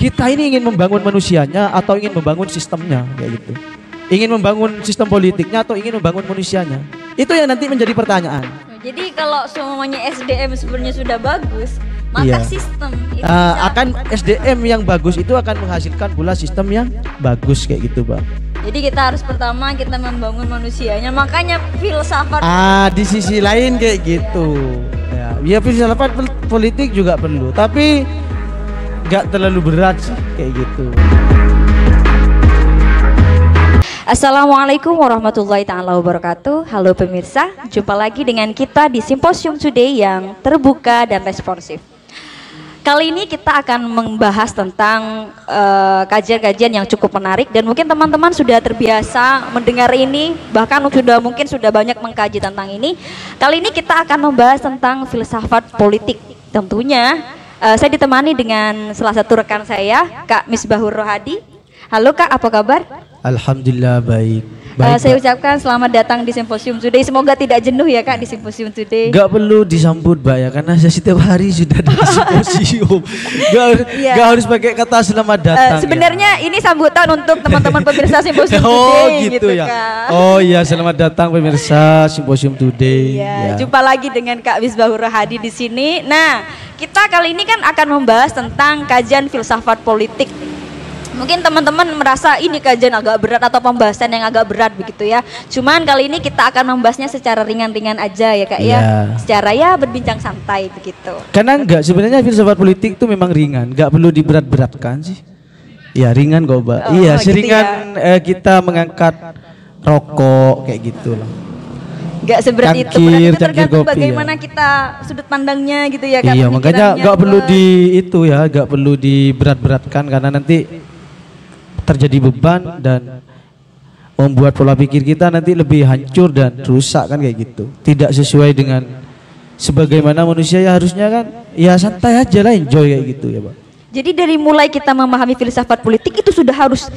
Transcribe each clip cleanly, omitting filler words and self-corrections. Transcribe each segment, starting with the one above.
kita ini ingin membangun manusianya atau ingin membangun sistemnya kayak gitu. Ingin membangun sistem politiknya atau ingin membangun manusianya. Itu yang nanti menjadi pertanyaan. Jadi kalau semuanya SDM sebenarnya sudah bagus, maka Iya. sistem itu Akan SDM yang bagus itu akan menghasilkan pula sistem yang bagus kayak gitu, Bang. Jadi kita harus pertama kita membangun manusianya, makanya filsafat. Di sisi lain kayak gitu. Ya filsafat politik juga perlu, tapi nggak terlalu berat sih kayak gitu. Assalamualaikum warahmatullahi taala wabarakatuh. Halo pemirsa, jumpa lagi dengan kita di Simposium Today yang terbuka dan responsif. Kali ini kita akan membahas tentang kajian-kajian yang cukup menarik dan mungkin teman-teman sudah terbiasa mendengar ini, bahkan mungkin sudah banyak mengkaji tentang ini. Kali ini kita akan membahas tentang filsafat politik. Tentunya saya ditemani dengan salah satu rekan saya, Kak Misbahur Rohadi. Halo Kak, apa kabar? Alhamdulillah baik. Saya ucapkan selamat datang di Simposium Today. Semoga tidak jenuh ya Kak di Simposium Today. Gak perlu disambut Mbak ya, karena saya setiap hari sudah di simposium. Gak harus pakai kata selamat datang. Sebenarnya ini sambutan untuk teman-teman pemirsa Simposium Today gitu ya. Kak. Oh iya, selamat datang pemirsa Simposium Today. Iya, jumpa lagi dengan Kak Misbahur Rohadi di sini. Nah, kita kali ini kan akan membahas tentang kajian filsafat politik. Mungkin teman-teman merasa ini kajian agak berat atau pembahasan yang agak berat begitu ya. Cuman kali ini kita akan membahasnya secara ringan-ringan aja ya Kak ya. Secara ya berbincang santai begitu. Karena sebenarnya filsafat politik itu memang ringan, nggak perlu diberat-beratkan sih. Ya ringan kok Mbak. Iya, seringan gitu ya. Kita mengangkat rokok kayak gitu lah. Gak seberat itu, berarti tergantung bagaimana kita sudut pandangnya gitu ya Kak. Iya, makanya nggak perlu nggak perlu diberat-beratkan karena nanti terjadi beban dan membuat pola pikir kita nanti lebih hancur dan rusak kan kayak gitu. Tidak sesuai dengan sebagaimana manusia ya harusnya kan ya santai aja lah, enjoy kayak gitu ya Pak. Jadi dari mulai kita memahami filsafat politik itu sudah harus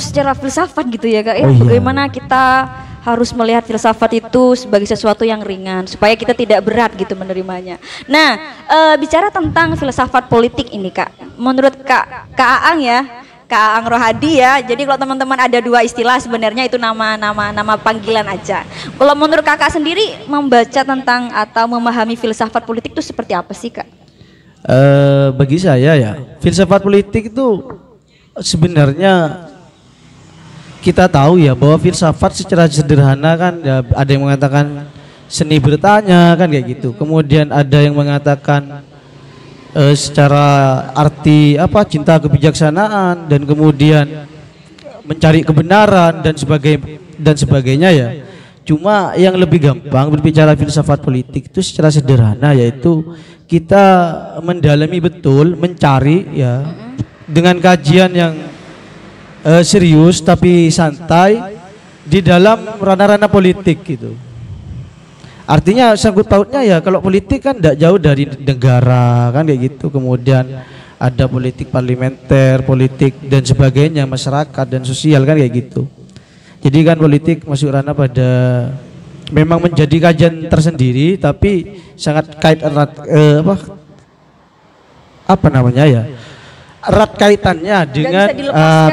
secara filsafat gitu ya Kak ya. Bagaimana kita harus melihat filsafat itu sebagai sesuatu yang ringan supaya kita tidak berat gitu menerimanya. Nah, bicara tentang filsafat politik ini Kak, menurut Kak Aang ya, Kak Aang Rohadi ya. Jadi kalau teman-teman ada dua istilah sebenarnya itu nama panggilan aja. Kalau menurut Kakak sendiri membaca tentang atau memahami filsafat politik itu seperti apa sih Kak? Bagi saya ya, filsafat politik itu sebenarnya kita tahu ya bahwa filsafat secara sederhana kan ya, ada yang mengatakan seni bertanya kan kayak gitu. Kemudian ada yang mengatakan secara arti cinta kebijaksanaan dan kemudian mencari kebenaran dan sebagainya ya. Cuma yang lebih gampang berbicara filsafat politik itu secara sederhana yaitu kita mendalami betul, mencari ya dengan kajian yang serius tapi santai di dalam ranah-ranah politik gitu. Artinya sangkut pautnya ya kalau politik kan tidak jauh dari negara kan kayak gitu. Kemudian ada politik parlementer, politik dan sebagainya, masyarakat dan sosial kan kayak gitu. Jadi kan politik masuk ranah pada memang menjadi kajian tersendiri tapi sangat kait erat erat kaitannya dengan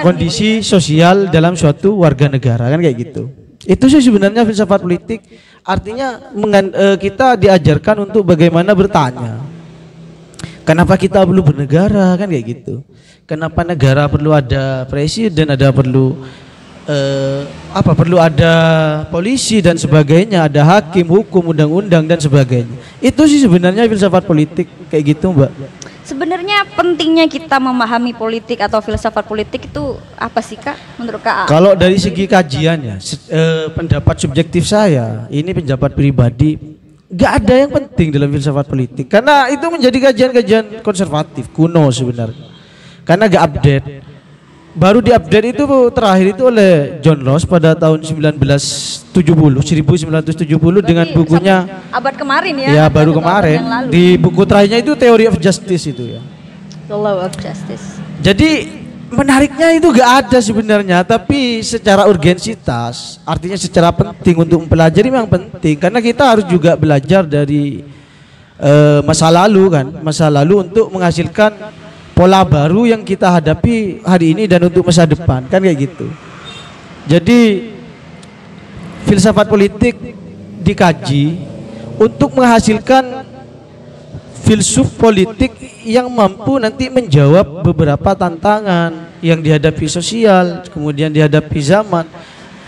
kondisi sosial dalam suatu warga negara kan kayak gitu. Itu sih sebenarnya filsafat politik. Artinya kita diajarkan untuk bagaimana bertanya. Kenapa kita perlu bernegara kan kayak gitu. Kenapa negara perlu ada presiden, perlu ada polisi dan sebagainya, ada hakim, hukum, undang-undang dan sebagainya. Itu sih sebenarnya filsafat politik kayak gitu Mbak. Sebenarnya pentingnya kita memahami politik atau filsafat politik itu apa sih Kak menurut Kak? Kalau dari segi kajian ya, pendapat subjektif saya, ini pendapat pribadi, nggak ada yang penting dalam filsafat politik karena itu menjadi kajian-kajian konservatif kuno sebenarnya. Karena nggak update. Baru diupdate itu terakhir itu oleh John Rawls pada tahun 1970 dengan bukunya abad kemarin ya. Ya baru kemarin di buku terakhirnya itu Theory of Justice itu ya. The Law of Justice. Jadi menariknya itu gak ada sebenarnya, tapi secara urgensitas, artinya secara penting untuk mempelajari memang penting karena kita harus juga belajar dari masa lalu untuk menghasilkan pola baru yang kita hadapi hari ini dan untuk masa depan, kan kayak gitu. Jadi filsafat politik dikaji untuk menghasilkan filsuf politik yang mampu nanti menjawab beberapa tantangan yang dihadapi sosial, kemudian dihadapi zaman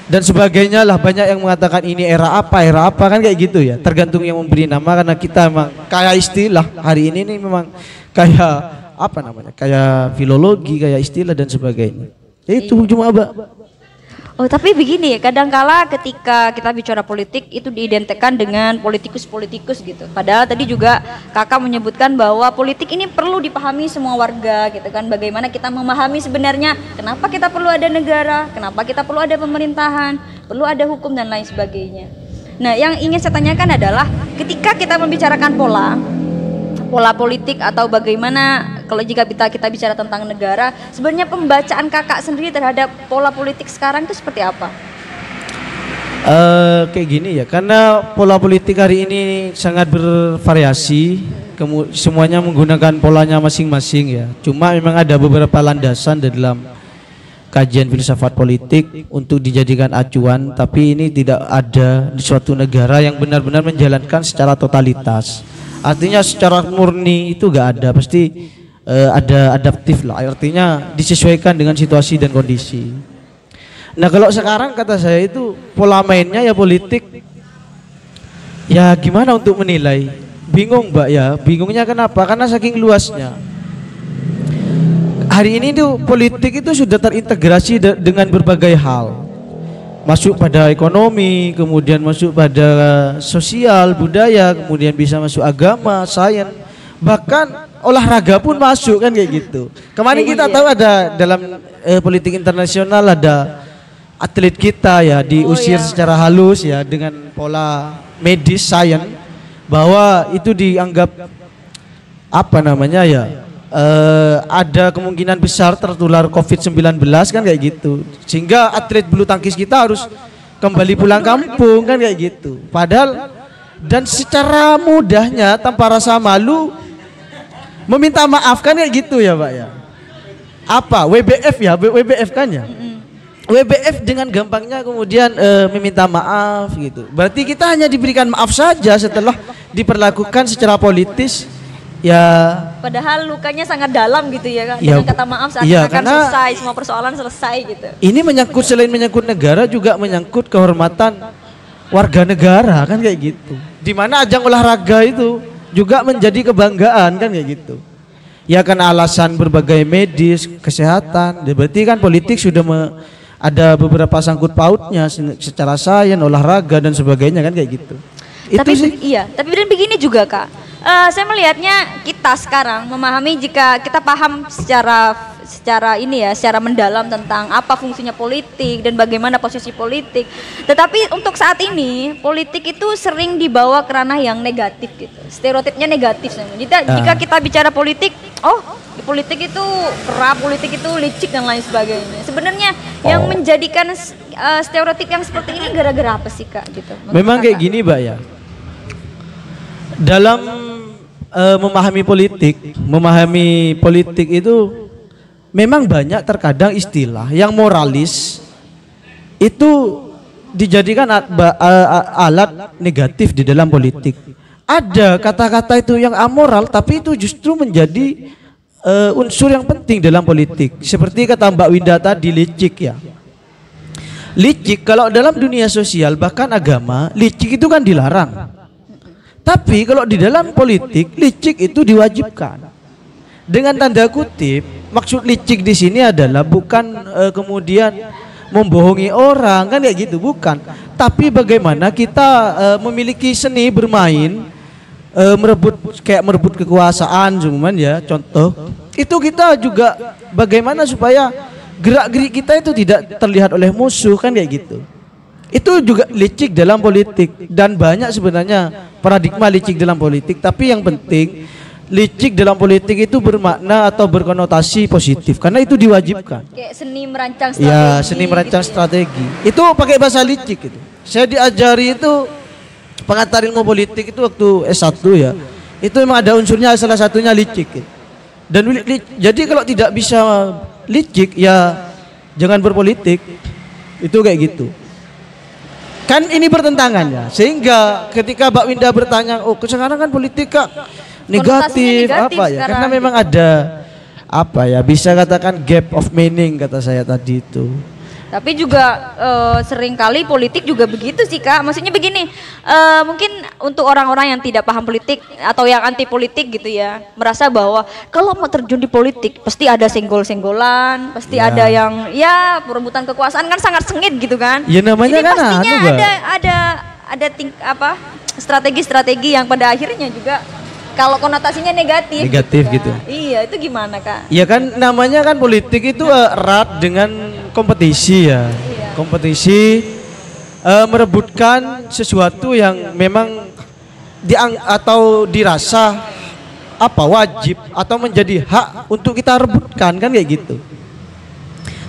dan sebagainya lah. Banyak yang mengatakan ini era apa kan kayak gitu ya, tergantung yang memberi nama, karena kita memang kayak istilah hari ini nih memang kayak apa namanya, kayak filologi, kayak istilah dan sebagainya. Itu cuma Oh, tapi begini ya, kadangkala ketika kita bicara politik itu diidentikan dengan politikus-politikus gitu. Padahal tadi juga kakak menyebutkan bahwa politik ini perlu dipahami semua warga gitu kan. Bagaimana kita memahami sebenarnya kenapa kita perlu ada negara, kenapa kita perlu ada pemerintahan, perlu ada hukum dan lain sebagainya. Nah, yang ingin saya tanyakan adalah ketika kita membicarakan pola politik atau bagaimana kalau jika kita bicara tentang negara, sebenarnya pembacaan kakak sendiri terhadap pola politik sekarang itu seperti apa? Kayak gini ya, karena pola politik hari ini sangat bervariasi, semuanya menggunakan polanya masing-masing ya. Cuma memang ada beberapa landasan dalam kajian filsafat politik untuk dijadikan acuan, tapi ini tidak ada di suatu negara yang benar-benar menjalankan secara totalitas. Artinya secara murni itu gak ada, pasti ada adaptif lah, artinya disesuaikan dengan situasi dan kondisi. Nah kalau sekarang kata saya itu pola mainnya ya politik, ya gimana untuk menilai? Bingung Mbak ya, bingungnya kenapa? Karena saking luasnya. Hari ini tuh politik itu sudah terintegrasi dengan berbagai hal. Masuk pada ekonomi, kemudian masuk pada sosial, budaya, kemudian bisa masuk agama, sains, bahkan olahraga pun masuk kan kayak gitu. Kemarin kita tahu ada dalam politik internasional ada atlet kita ya diusir secara halus ya dengan pola medis sains, bahwa itu dianggap apa namanya ya, ada kemungkinan besar tertular COVID-19 kan kayak gitu, sehingga atlet bulu tangkis kita harus kembali pulang kampung kan kayak gitu. Padahal dan secara mudahnya tanpa rasa malu meminta maaf kan kayak gitu ya Pak ya. Apa WBF ya, WBF kan ya. WBF dengan gampangnya kemudian meminta maaf gitu. Berarti kita hanya diberikan maaf saja setelah diperlakukan secara politis. Ya, padahal lukanya sangat dalam gitu ya kan. Ya, dengan kata maaf saat ya, akan selesai, semua persoalan selesai gitu. Ini menyangkut, selain menyangkut negara juga menyangkut kehormatan warga negara kan kayak gitu. Dimana ajang olahraga itu juga menjadi kebanggaan kan kayak gitu. Ya kan alasan berbagai medis, kesehatan. Berarti kan politik sudah ada beberapa sangkut pautnya secara sains, olahraga dan sebagainya kan kayak gitu. Tapi itu sih. Iya, tapi dan begini juga Kak. Saya melihatnya kita sekarang memahami, jika kita paham secara ini ya, secara mendalam tentang apa fungsinya politik dan bagaimana posisi politik. Tetapi untuk saat ini politik itu sering dibawa ke ranah yang negatif gitu. Stereotipnya negatif. Jika kita bicara politik, di politik itu kerap, politik itu licik dan lain sebagainya. Sebenarnya yang menjadikan stereotip yang seperti ini gara-gara apa sih Kak gitu? Memang kayak gini Mbak ya. Dalam memahami politik itu memang banyak terkadang istilah yang moralis itu dijadikan alat negatif di dalam politik. Ada kata-kata itu yang amoral tapi itu justru menjadi unsur yang penting dalam politik. Seperti kata Mbak Winda tadi, licik ya. Licik kalau dalam dunia sosial bahkan agama, licik itu kan dilarang. Tapi kalau di dalam politik, licik itu diwajibkan. Dengan tanda kutip, maksud licik di sini adalah bukan kemudian membohongi orang kan kayak gitu, bukan. Tapi bagaimana kita memiliki seni bermain, merebut kekuasaan, cuman ya contoh. Itu kita juga bagaimana supaya gerak-gerik kita itu tidak terlihat oleh musuh kan kayak gitu. Itu juga licik dalam politik, dan banyak sebenarnya paradigma licik dalam politik, tapi yang penting licik dalam politik itu bermakna atau berkonotasi positif karena itu diwajibkan. Kayak seni merancang strategi. Ya, seni merancang gitu strategi. Ya. Itu pakai bahasa licik itu. Saya diajari itu pengantar ilmu politik itu waktu S1 ya. Itu memang ada unsurnya, salah satunya licik gitu. Dan jadi kalau tidak bisa licik ya jangan berpolitik. Itu kayak gitu. Kan ini bertentangan ya. Sehingga ketika Mbak Winda bertanya, "Oh, sekarang kan politik Kak negatif apa ya?" Karena memang ada apa ya, bisa katakan gap of meaning kata saya tadi itu. Tapi juga seringkali politik juga begitu sih Kak. Maksudnya begini, mungkin untuk orang-orang yang tidak paham politik atau yang anti politik gitu ya, merasa bahwa kalau mau terjun di politik pasti ada senggol-senggolan, pasti ada yang ya perebutan kekuasaan kan sangat sengit gitu kan. Ya namanya. Jadi kan pastinya ada strategi-strategi yang pada akhirnya juga kalau konotasinya negatif gitu. Iya, itu gimana Kak? Ya kan namanya kan politik itu erat dengan kompetisi ya. Iya. Kompetisi merebutkan sesuatu yang memang atau dirasa wajib atau menjadi hak untuk kita rebutkan kan kayak gitu.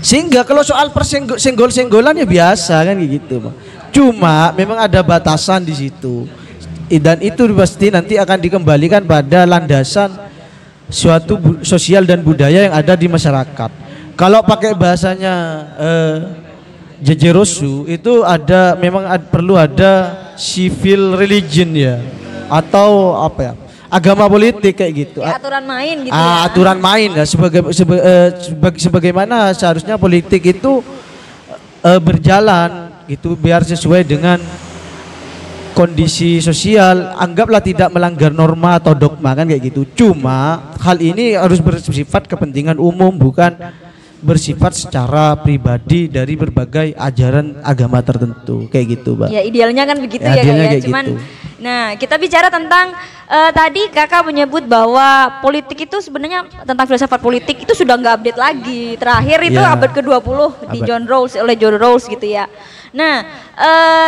Sehingga kalau soal senggol-senggolan ya biasa kan kayak gitu, Pak. Cuma memang ada batasan di situ. Dan itu pasti nanti akan dikembalikan pada landasan suatu sosial dan budaya yang ada di masyarakat. Kalau pakai bahasanya Jejerosu itu perlu ada civil religion ya, atau apa ya, agama politik kayak gitu. Ya, aturan main gitu ya. Aturan main ya, sebagaimana seharusnya politik itu berjalan gitu biar sesuai dengan kondisi sosial, anggaplah tidak melanggar norma atau dogma kan kayak gitu. Cuma hal ini harus bersifat kepentingan umum, bukan bersifat secara pribadi dari berbagai ajaran agama tertentu kayak gitu, Mbak. Ya idealnya kan begitu ya, kayak cuman gitu. Nah, kita bicara tentang tadi Kakak menyebut bahwa politik itu sebenarnya tentang filsafat politik itu sudah nggak update lagi. Terakhir itu abad ke-20 di oleh John Rawls gitu ya. Nah,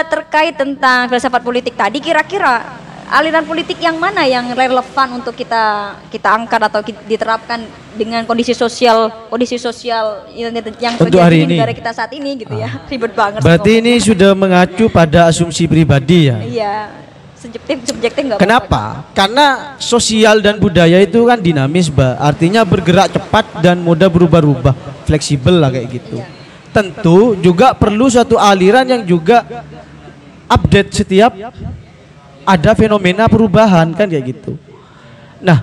terkait tentang filsafat politik tadi, kira-kira aliran politik yang mana yang relevan untuk kita angkat atau diterapkan dengan kondisi sosial yang terjadi di negara kita saat ini gitu ya. Ribet banget. Berarti ini sudah mengacu pada asumsi pribadi ya. Iya. Subjektif nggak? Kenapa? Karena sosial dan budaya itu kan dinamis, Mbak. Artinya bergerak cepat dan mudah berubah-ubah, fleksibel lah kayak gitu. Iya. Tentu juga perlu suatu aliran yang juga update setiap ada fenomena perubahan kan kayak gitu. Nah,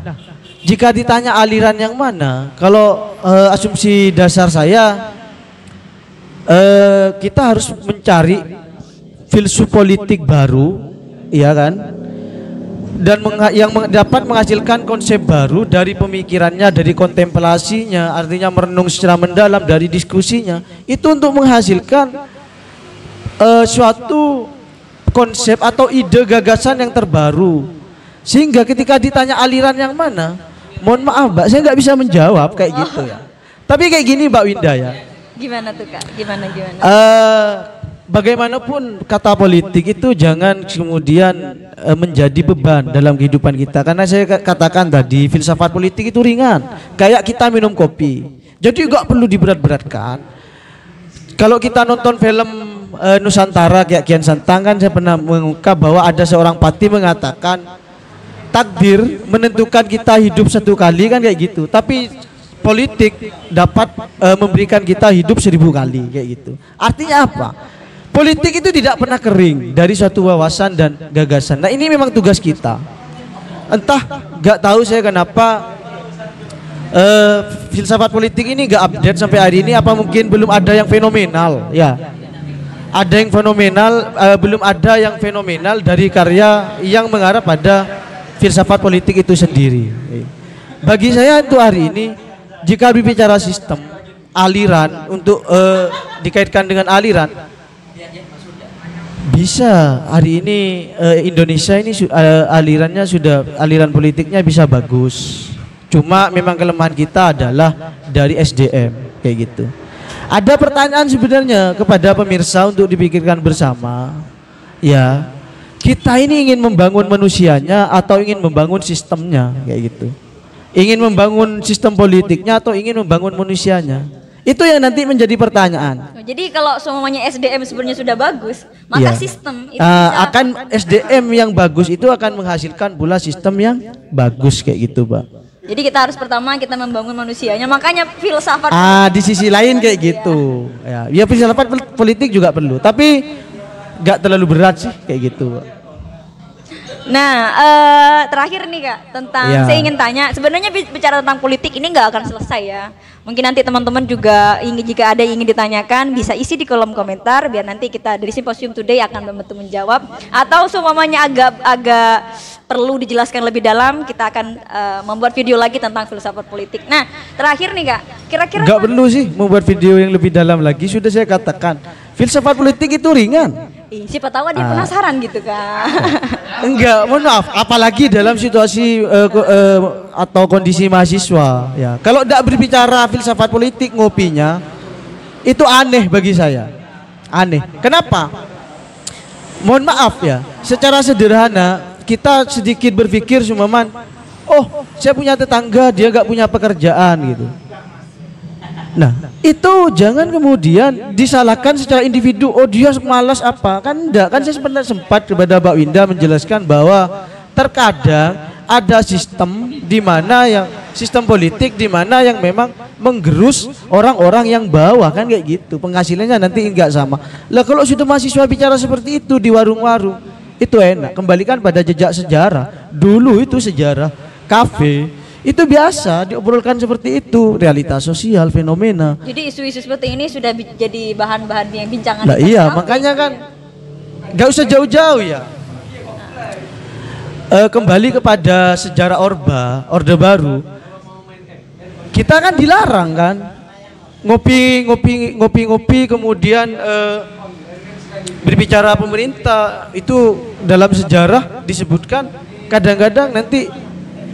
jika ditanya aliran yang mana, kalau asumsi dasar saya kita harus mencari filsuf politik baru, ya kan? Dan yang dapat menghasilkan konsep baru dari pemikirannya, dari kontemplasinya, artinya merenung secara mendalam dari diskusinya, itu untuk menghasilkan suatu konsep atau ide gagasan yang terbaru. Sehingga ketika ditanya aliran yang mana, mohon maaf Mbak, saya nggak bisa menjawab kayak gitu ya. Tapi kayak gini Mbak Winda ya. Gimana tuh Kak? Gimana? Bagaimanapun kata politik itu jangan kemudian menjadi beban dalam kehidupan kita. Karena saya katakan tadi filsafat politik itu ringan, kayak kita minum kopi. Jadi nggak perlu diberat-beratkan. Kalau kita nonton film Nusantara kayak Kian Santang kan, saya pernah mengungkap bahwa ada seorang patih mengatakan takdir menentukan kita hidup satu kali kan kayak gitu. Tapi politik dapat memberikan kita hidup 1000 kali kayak gitu. Artinya apa? Politik itu tidak pernah kering dari suatu wawasan dan gagasan. Nah ini memang tugas kita. Entah gak tahu saya kenapa filsafat politik ini gak update sampai hari ini. Apa mungkin belum ada yang fenomenal? Ya, ada yang fenomenal, belum ada yang fenomenal dari karya yang mengarah pada filsafat politik itu sendiri. Bagi saya untuk hari ini, jika berbicara sistem, aliran untuk dikaitkan dengan aliran, bisa hari ini Indonesia ini aliran politiknya bisa bagus. Cuma memang kelemahan kita adalah dari SDM kayak gitu. Ada pertanyaan sebenarnya kepada pemirsa untuk dipikirkan bersama. Ya, kita ini ingin membangun manusianya atau ingin membangun sistemnya kayak gitu. Ingin membangun sistem politiknya atau ingin membangun manusianya? Itu yang nanti menjadi pertanyaan. Jadi kalau semuanya SDM sebenarnya sudah bagus, maka sistem itu akan SDM yang bagus itu akan menghasilkan pula sistem yang bagus kayak gitu, Pak. Jadi kita harus pertama kita membangun manusianya, makanya filsafat. Di sisi lain kayak gitu. Ya filsafat politik juga perlu, tapi nggak terlalu berat sih kayak gitu. Nah, terakhir nih Kak, tentang saya ingin tanya, sebenarnya bicara tentang politik ini nggak akan selesai ya. Mungkin nanti teman-teman juga jika ada yang ingin ditanyakan bisa isi di kolom komentar biar nanti kita dari Simposium Today akan membantu menjawab, atau semuanya agak perlu dijelaskan lebih dalam, kita akan membuat video lagi tentang filsafat politik. Nah, terakhir nih Kak, kira-kira nggak perlu sih membuat video yang lebih dalam lagi, sudah saya katakan filsafat politik itu ringan. Siapa tahu dia penasaran gitu Kak. Enggak, mohon maaf, apalagi dalam situasi atau kondisi mahasiswa ya. Kalau tidak berbicara filsafat politik ngopinya itu aneh bagi saya. Aneh. Kenapa? Mohon maaf ya, secara sederhana kita sedikit berpikir cuman, oh saya punya tetangga dia nggak punya pekerjaan gitu. Nah, itu jangan kemudian disalahkan secara individu. Oh dia malas apa? Kan enggak, kan saya sempat kepada Mbak Winda menjelaskan bahwa terkadang ada sistem di mana yang sistem politik di mana yang memang menggerus orang-orang yang bawah, kan kayak gitu. Penghasilannya nanti enggak sama. Lah kalau sudah mahasiswa bicara seperti itu di warung-warung, itu enak. Kembalikan pada jejak sejarah. Dulu itu sejarah kafe itu biasa diobrolkan seperti itu, realitas sosial, fenomena. Jadi isu-isu seperti ini sudah jadi bahan-bahan yang bincangan. Nah iya, makanya kan nggak usah jauh-jauh ya. Kembali kepada sejarah Orde Baru, kita kan dilarang kan ngopi kemudian berbicara pemerintah itu dalam sejarah disebutkan kadang-kadang nanti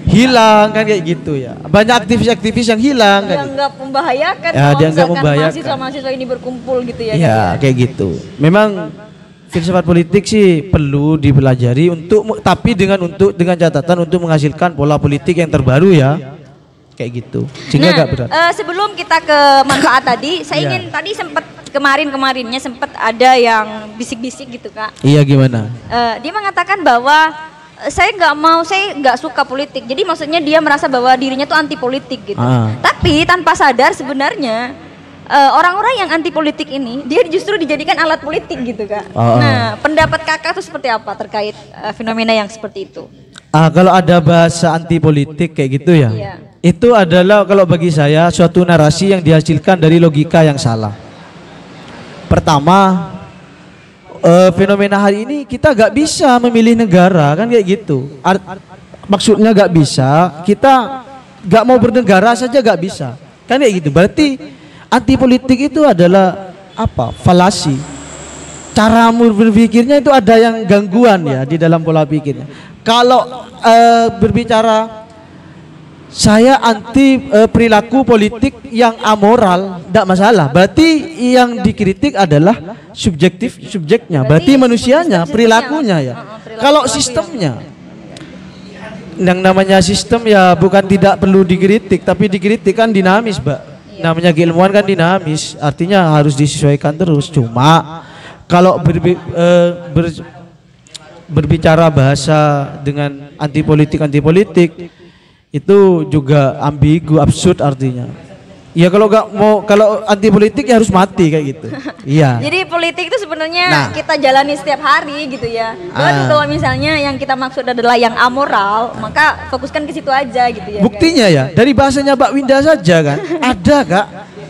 hilang kan kayak gitu ya. Banyak aktivis-aktivis yang hilang kan. Dianggap membahayakan ya, dianggap membahayakan. Mahasiswa-mahasiswa ini berkumpul gitu ya. Ya, kayak gitu. Memang filsafat politik sih perlu dipelajari tapi dengan catatan untuk menghasilkan pola politik yang terbaru ya. Kayak gitu. Sehingga agak berat. Sebelum kita ke manfaat tadi, saya ingin tadi sempat kemarinnya sempat ada yang bisik-bisik gitu Kak. Iya gimana? Dia mengatakan bahwa saya nggak suka politik. Jadi maksudnya dia merasa bahwa dirinya tuh anti politik gitu. Tapi tanpa sadar sebenarnya orang-orang yang anti politik ini dia justru dijadikan alat politik gitu Kak. Nah, pendapat Kakak tuh seperti apa terkait fenomena yang seperti itu? Kalau ada bahasa anti politik kayak gitu ya. Iya. Itu adalah kalau bagi saya suatu narasi yang dihasilkan dari logika yang salah. Pertama, fenomena hari ini kita gak bisa memilih negara kan kayak gitu. Maksudnya gak bisa, kita gak mau bernegara saja gak bisa kan kayak gitu. Berarti anti politik itu adalah apa? Falasi. Cara berpikirnya itu ada yang gangguan ya di dalam pola pikirnya. Kalau berbicara saya anti perilaku politik yang amoral, tidak masalah. Berarti yang dikritik adalah subjeknya. Berarti manusianya, perilakunya ya. Kalau sistemnya, yang namanya sistem ya bukan tidak perlu dikritik, tapi dikritik kan dinamis, Mbak. Namanya keilmuan kan dinamis, artinya harus disesuaikan terus. Cuma kalau berbicara bahasa dengan anti politik itu juga ambigu, absurd artinya. Ya kalau anti politik ya harus mati kayak gitu. Iya. Jadi politik itu sebenarnya kita jalani setiap hari gitu ya. Dan kalau misalnya yang kita maksud adalah yang amoral, maka fokuskan ke situ aja gitu ya. Buktinya ya dari bahasanya Mbak Winda saja kan. Ada Kak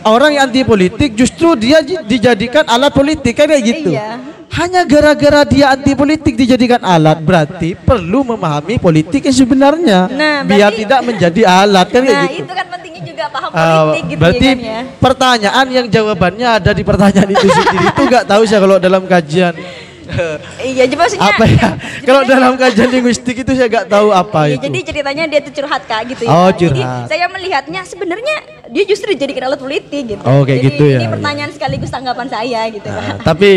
orang yang anti politik justru dia dijadikan alat politik kan kayak gitu. Iya. Hanya gara-gara dia anti politik dijadikan alat, berarti perlu memahami politik yang sebenarnya biar tidak menjadi alat kan kayak gitu. Itu kan pentingnya juga paham politik gitu berarti ya kan ya. Pertanyaan yang jawabannya ada di pertanyaan itu sendiri. Itu nggak tahu saya kalau dalam kajian. Iya, jadi maksudnya apa ya? Kalau dalam kajian linguistik itu saya nggak tahu apa itu. Jadi ceritanya dia tuh curhat Kak gitu ya. Oh, curhat. Jadi saya melihatnya sebenarnya dia justru dijadikan alat politik gitu. Oh, kayak jadi, gitu ya. Ini pertanyaan sekaligus tanggapan saya gitu kan. Tapi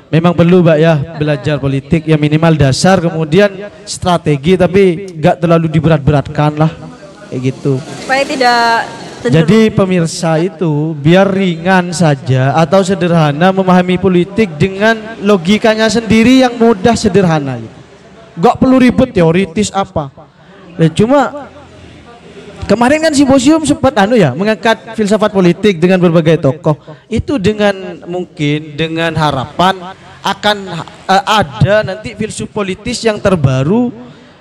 memang perlu Mbak ya belajar politik ya minimal dasar, kemudian strategi tapi nggak terlalu diberat-beratkan lah kayak gitu. Supaya tidak jadi pemirsa itu biar ringan saja atau sederhana memahami politik dengan logikanya sendiri yang mudah sederhana gitu. Nggak perlu ribet teoritis apa. Cuma Kemarin kan simposium sempat mengangkat filsafat politik dengan berbagai tokoh. Itu dengan mungkin dengan harapan akan ada nanti filsuf politis yang terbaru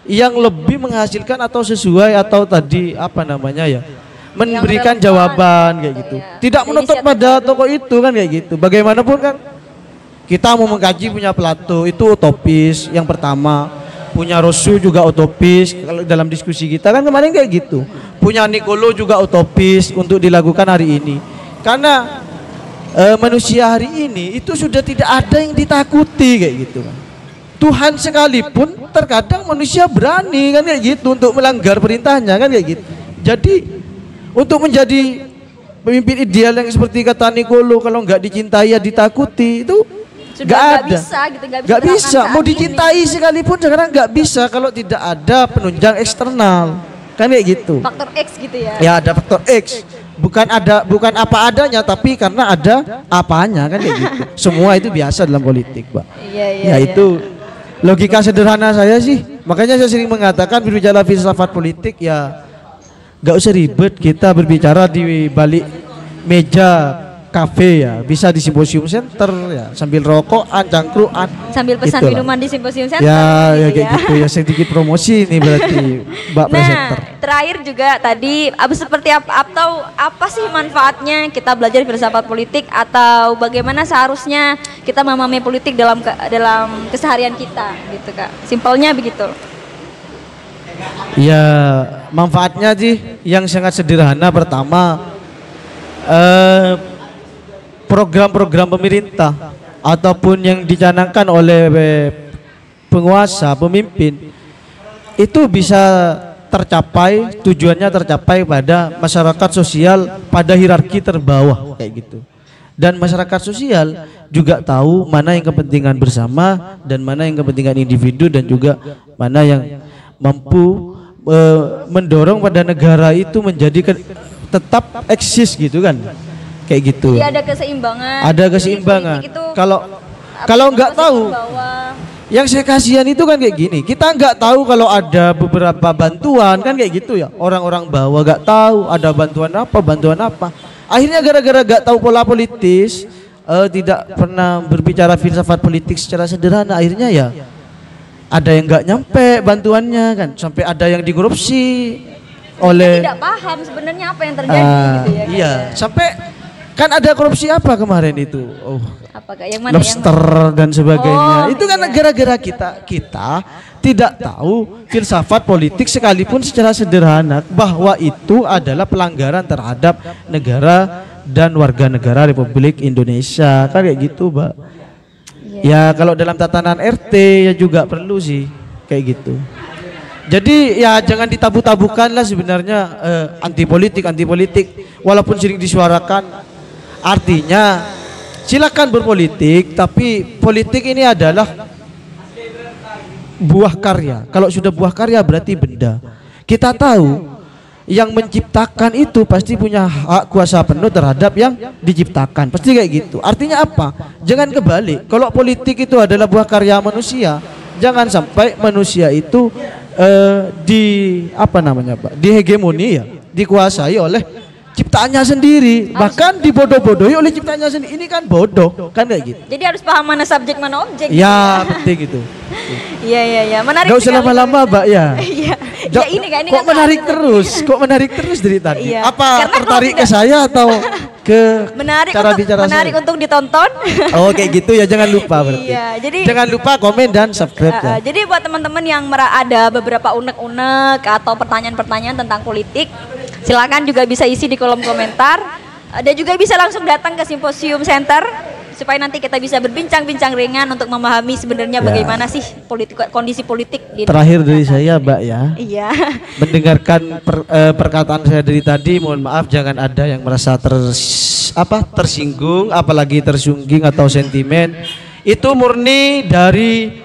yang lebih menghasilkan atau sesuai atau tadi memberikan jawaban kayak gitu. Tidak menutup pada tokoh itu kan kayak gitu. Bagaimanapun kan kita mau mengkaji punya Plato itu utopis yang pertama. Punya Rousseau juga utopis kalau dalam diskusi kita kan kemarin kayak gitu. Punya Niccolo juga utopis untuk dilakukan hari ini. Karena manusia hari ini itu sudah tidak ada yang ditakuti kayak gitu kan. Tuhan sekalipun terkadang manusia berani kan kayak gitu untuk melanggar perintahnya kan kayak gitu. Jadi untuk menjadi pemimpin ideal yang seperti kata Niccolo, kalau nggak dicintai ya ditakuti, itu nggak bisa gitu, nggak bisa mau dicintai ini sekalipun sekarang nggak bisa kalau tidak ada penunjang eksternal kan kayak gitu, faktor X gitu ya. Ya ada faktor X, bukan apa adanya tapi karena ada apanya kan kayak gitu. Semua itu biasa dalam politik, Pak. Iya. Itu logika sederhana saya sih, makanya saya sering mengatakan berbicara filsafat politik ya nggak usah ribet, kita berbicara di balik meja kafe ya, bisa di simposium center ya, sambil rokokan, cangkruan, sambil pesan minuman di simposium center. Ya kayak gitu ya, sedikit promosi nih berarti Mbak Presenter. Terakhir juga tadi seperti atau apa sih manfaatnya kita belajar filsafat politik atau bagaimana seharusnya kita memahami politik dalam keseharian kita gitu Kak. Simpelnya begitu. Ya manfaatnya sih yang sangat sederhana. Pertama program-program pemerintah ataupun yang dicanangkan oleh penguasa, pemimpin itu bisa tercapai, tujuannya tercapai pada masyarakat sosial pada hierarki terbawah kayak gitu. Dan masyarakat sosial juga tahu mana yang kepentingan bersama dan mana yang kepentingan individu dan juga mana yang mampu mendorong pada negara itu menjadi tetap eksis gitu kan. Kayak gitu. Jadi ada keseimbangan. Ada keseimbangan. Kalau nggak tahu, yang saya kasihan itu kan kayak gini. Kita nggak tahu kalau ada beberapa bantuan kan kayak gitu ya. Orang-orang bawah nggak tahu ada bantuan apa. Akhirnya gara-gara nggak tahu pola politis, tidak pernah berbicara filsafat politik secara sederhana. Akhirnya ya ada yang nggak nyampe bantuannya kan. Sampai ada yang dikorupsi oleh. Tidak paham sebenarnya apa yang terjadi gitu ya. Iya. Sampai kan ada korupsi apa kemarin itu? Apakah yang mana lobster dan sebagainya. Itu kan gara-gara kita tidak tahu filsafat politik sekalipun secara sederhana bahwa itu adalah pelanggaran terhadap negara dan warga negara Republik Indonesia. Kan kayak gitu, Mbak. Ya kalau dalam tatanan RT ya juga perlu sih kayak gitu. Jadi ya jangan ditabu-tabukan lah sebenarnya anti politik walaupun sering disuarakan. Artinya silakan berpolitik, tapi politik ini adalah buah karya. Kalau sudah buah karya berarti benda. Kita tahu yang menciptakan itu pasti punya hak kuasa penuh terhadap yang diciptakan. Pasti kayak gitu. Artinya apa? Jangan kebalik. Kalau politik itu adalah buah karya manusia, jangan sampai manusia itu dihegemoni ya, dikuasai oleh ciptaannya sendiri, bahkan dibodoh-bodohi oleh ciptaannya sendiri. Ini kan bodoh, kan kayak gitu. Jadi harus paham mana subjek mana objek. Ya, penting gitu. Iya. Menarik. Gak usah lama-lama, Mbak ya. Iya. Ini kok menarik terus? Kok menarik terus dari tadi? Iya. Apa tertarik ke saya atau ke cara bicara saya? Menarik untuk ditonton. Oh, kayak gitu ya, jangan lupa berarti. Iya, jadi jangan lupa komen dan subscribe ya. Jadi buat teman-teman yang ada beberapa unek-unek atau pertanyaan-pertanyaan tentang politik, silakan juga bisa isi di kolom komentar. Dan juga bisa langsung datang ke Simposium Center supaya nanti kita bisa berbincang-bincang ringan untuk memahami sebenarnya bagaimana sih kondisi politik di terakhir dari saya, Mbak ya. Iya. Mendengarkan perkataan saya dari tadi, mohon maaf jangan ada yang merasa tersinggung, apalagi tersungging atau sentimen. Itu murni dari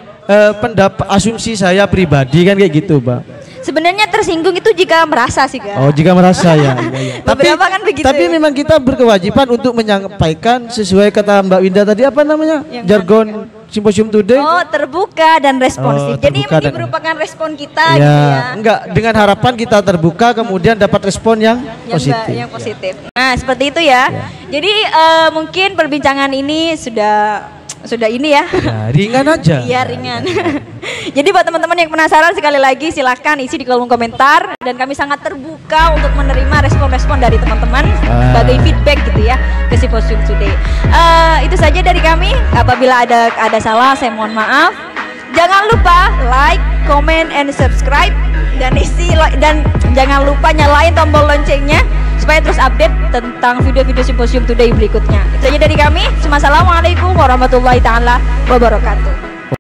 pendapat asumsi saya pribadi kan kayak gitu, Mbak. Sebenarnya tersinggung itu jika merasa sih kan. Oh, jika merasa ya. Beberapa kan begitu. Tapi memang kita berkewajiban untuk menyampaikan sesuai kata Mbak Winda tadi apa namanya? Jargon Simposium Today. Oh, terbuka dan responsif. Jadi ini merupakan respon kita gitu ya. Enggak, dengan harapan kita terbuka kemudian dapat respon yang positif. Yang positif. Nah, seperti itu ya. Jadi mungkin perbincangan ini sudah ini ya. Ringan aja. Iya, ringan. Jadi buat teman-teman yang penasaran sekali lagi silahkan isi di kolom komentar dan kami sangat terbuka untuk menerima respon-respon dari teman-teman sebagai feedback gitu ya ke Simposium Today. Itu saja dari kami. Apabila ada salah saya mohon maaf. Jangan lupa like, comment, and subscribe dan jangan lupa nyalain tombol loncengnya supaya terus update tentang video-video Simposium Today berikutnya. Itu saja dari kami. Assalamualaikum warahmatullahi taala wabarakatuh.